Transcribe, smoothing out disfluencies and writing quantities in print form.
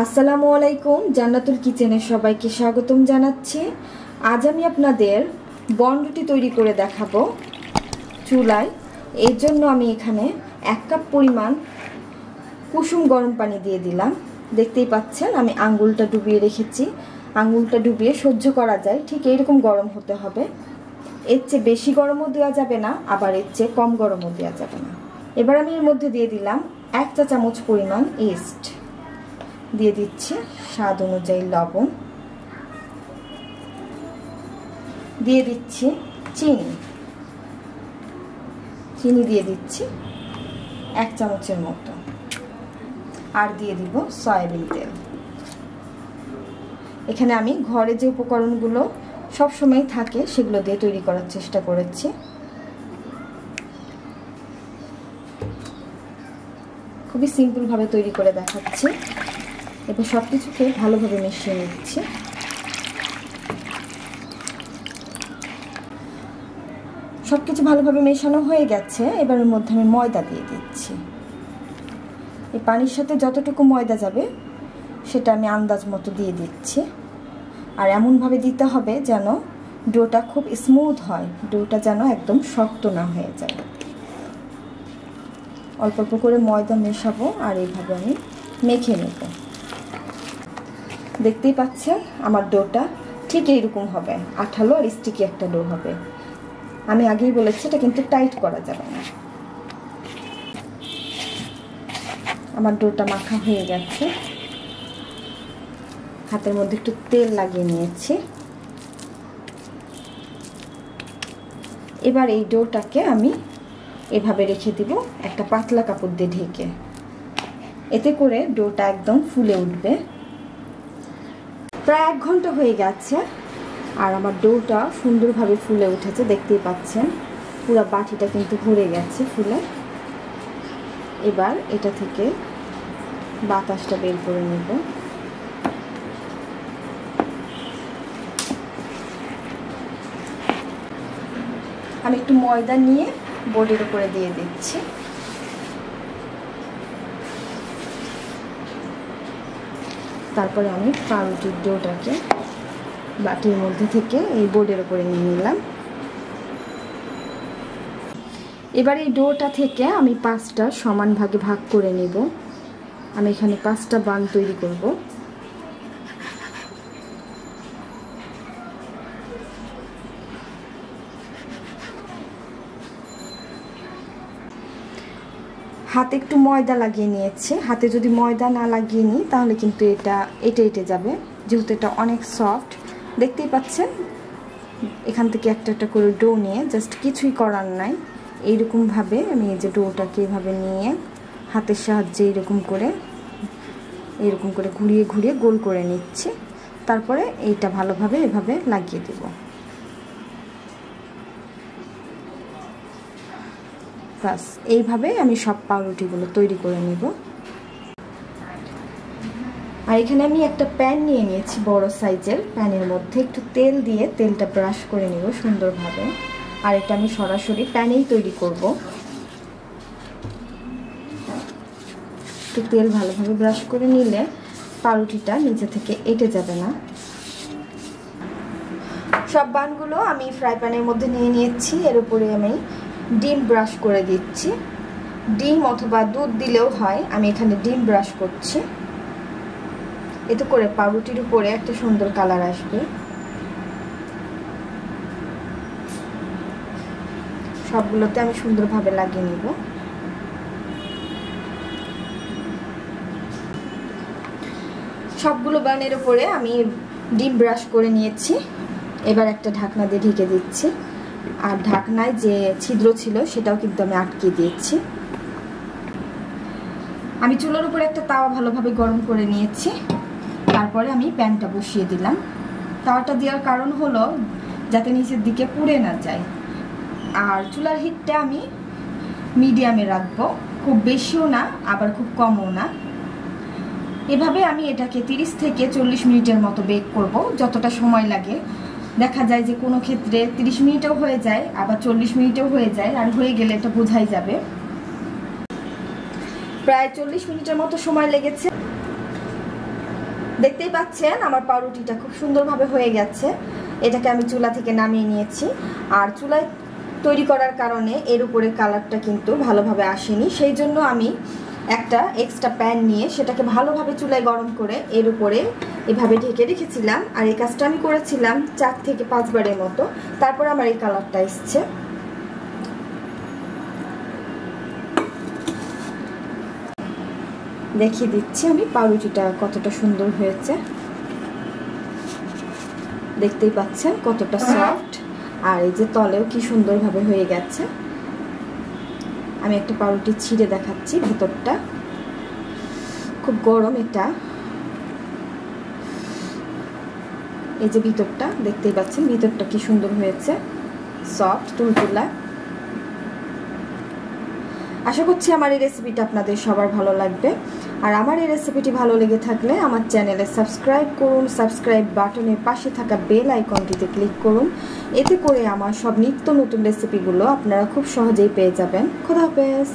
আসসালামু আলাইকুম, জান্নাতুল কিচেনে সবাইকে স্বাগতম জানাচ্ছি। আজ আমি আপনাদের বনরুটি তৈরি করে দেখাবো চুলায়। এর জন্য আমি এখানে 1 কাপ পরিমাণ কুসুম গরম পানি দিয়ে দিলাম। দেখতেই পাচ্ছেন আমি আঙ্গুলটা ডুবিয়ে রেখেছি। আঙ্গুলটা ডুবিয়ে সহ্য করা যায় ঠিক এইরকম গরম হতে হবে। এর চেয়ে বেশি গরমও দেওয়া যাবে না, আবার এর চেয়ে কম গরমও দেওয়া যাবে না। এবার আমি এর মধ্যে দিয়ে দিলাম 1 চা চামচ পরিমাণ ইস্ট, দিয়ে দিচ্ছি স্বাদ অনুযায়ী লবণ, দিয়ে দিচ্ছি চিনি দিয়ে দিচ্ছি 1 চামচের মতো, আর দিয়ে দিব সয়াবিন তেল। এখানে আমি ঘরে যে উপকরণগুলো সবসময় থাকে সেগুলো দিয়ে তৈরি করার চেষ্টা করেছি। খুবই সিম্পলভাবে তৈরি করে দেখাচ্ছি। এবার সব কিছুকে ভালোভাবে মিশিয়ে নিচ্ছি। সব কিছু ভালোভাবে মেশানো হয়ে গেছে। এবার এর মধ্যে আমি ময়দা দিয়ে দিচ্ছি। এই পানির সাথে যতটুকু ময়দা যাবে সেটা আমি আন্দাজ মতো দিয়ে দিচ্ছি। আর এমনভাবে দিতে হবে যেন ডোটা খুব স্মুথ হয়, ডোটা যেন একদম শক্ত না হয়ে যায়। অল্প অল্প করে ময়দা মেশাবো আর এইভাবে আমি মেখে নেব। দেখতেই পাচ্ছেন আমার ডোটা ঠিক এইরকম হবে, আঠালো আর স্টিকি একটা ডো হবে। আমি আগেই বলেছি এটা কিন্তু টাইট করা যাবে না। আমার ডোটা মাখা হয়ে গেছে। হাতের মধ্যে একটু তেল লাগিয়ে নিয়েছি। এবার এই ডোটাকে আমি এভাবে রেখে দিব একটা পাতলা কাপড় দিয়ে ঢেকে। এতে করে ডোটা একদম ফুলে উঠবে। প্রায় 1 ঘন্টা হয়ে গেছে আর আমার ডোটা সুন্দরভাবে ফুলে উঠেছে। দেখতেই পাচ্ছেন পুরো বাটিটা কিন্তু ভরে গেছে ফুলে। এবার এটা থেকে বাতাসটা বের করে নেব। আমি একটু ময়দা নিয়ে বোর্ডের উপরে দিয়ে দিচ্ছি। তারপরে আমি পাউরুটির ডোটাকে বাটির মধ্যে থেকে এই বোর্ডের উপরে নিয়ে নিলাম। এবার এই ডোটা থেকে আমি 5টা সমান ভাগে ভাগ করে নেব। আমি এখানে 5টা বান তৈরি করব। হাতে একটু ময়দা লাগিয়ে নিয়েছি। হাতে যদি ময়দা না লাগিয়ে নিই তাহলে কিন্তু এটা এটে যাবে, যেহেতু এটা অনেক সফট। দেখতেই পাচ্ছেন এখান থেকে একটা একটা করে ডো নিয়ে জাস্ট কিছুই করার নাই, এইরকমভাবে আমি এই যে ডোটাকে এইভাবে নিয়ে হাতের সাহায্যে এরকম করে ঘুরিয়ে ঘুরিয়ে গোল করে নিচ্ছি। তারপরে এইটা ভালোভাবে এভাবে লাগিয়ে দেব। বাস এইভাবে আমি সব পাউরুটিগুলো তৈরি করে নেব। আর এখানে আমি একটা প্যান নিয়ে নিয়েছি, বড় সাইজের। প্যানের মধ্যে একটু তেল দিয়ে তেলটা ব্রাশ করে নেব সুন্দরভাবে। আর এটা আমি সরাসরি প্যানেই তৈরি করব। একটু তেল ভালোভাবে ব্রাশ করে নিলে পাউরুটিটা নিচে থেকে এঁটে যাবে না। সব বানগুলো আমি ফ্রাই প্যানের মধ্যে নিয়ে নিয়েছি। এর উপরে আমি ডিম ব্রাশ করে দিচ্ছি। ডিম অথবা দুধ দিলেও হয়, আমি এখানে ডিম ব্রাশ করছি। এতে করে পাউরুটির উপরে একটা সুন্দর কালার আসবে। সবগুলোতে আমি সুন্দরভাবে লাগিয়ে নিব। সবগুলো বানের উপরে আমি ডিম ব্রাশ করে নিয়েছি। এবার একটা ঢাকনা দিয়ে ঢেকে দিচ্ছি। আর ঢাকনায় যে ছিদ্র ছিল সেটাও কিন্তু আমি আটকে দিয়েছি। আমি চুলার উপরে একটা তাওয়া ভালোভাবে গরম করে নিয়েছি। তারপরে আমি প্যানটা বসিয়ে দিলাম। তাওয়াটা দেওয়ার কারণ হলো যাতে নিচের দিকে পুড়ে না যায়। আর চুলার হিটটা আমি মিডিয়ামে রাখবো, খুব বেশিও না আবার খুব কমও না। এভাবে আমি এটাকে 30 থেকে 40 মিনিটের মতো বেক করব, যতটা সময় লাগে। দেখা যায় যে কোনো ক্ষেত্রে 30 মিনিটেও হয়ে যায়, আবার 40 মিনিটেও হয়ে যায়। আর হয়ে গেলে এটা বোঝাই যাবে। প্রায় 40 মিনিটের মতো সময় লেগেছে। দেখতেই পাচ্ছেন আমার পাউরুটিটা খুব সুন্দরভাবে হয়ে গেছে। এটাকে আমি চুলা থেকে নামিয়ে নিয়েছি। আর চুলায় তৈরি করার কারণে এর উপরে কালারটা কিন্তু ভালোভাবে আসেনি, সেই জন্য আমি একটা এক্সট্রা প্যান নিয়ে সেটাকে ভালোভাবে চুলায় গরম করে এর উপরে এভাবে ঢেকে রেখেছিলাম। আর এই কাজটা আমি করেছিলাম 4 থেকে 5 বারের মতো, তারপর আমার এই কালারটা এসছে। দেখিয়ে দিচ্ছি আমি পাউরুটিটা কতটা সুন্দর হয়েছে, দেখতেই পাচ্ছেন কতটা সফট। আর এই যে তলেও কি সুন্দরভাবে হয়ে গেছে। আমি একটা পাউরুটি ছিঁড়ে দেখাচ্ছি, ভেতরটা খুব গরম এটা। এই যে ভিতরটা দেখতেই পাচ্ছেন, ভিতরটা কি সুন্দর হয়েছে, সফট তুলতুলা। আশা করছি আমার এই রেসিপিটা আপনাদের সবার ভালো লাগবে। আর আমার এই রেসিপিটি ভালো লেগে থাকলে আমার চ্যানেলে সাবস্ক্রাইব করুন, সাবস্ক্রাইব বাটনের পাশে থাকা বেল আইকনটিতে ক্লিক করুন। এতে করে আমার সব নিত্য নতুন রেসিপিগুলো আপনারা খুব সহজেই পেয়ে যাবেন। খোদা হাফেজ।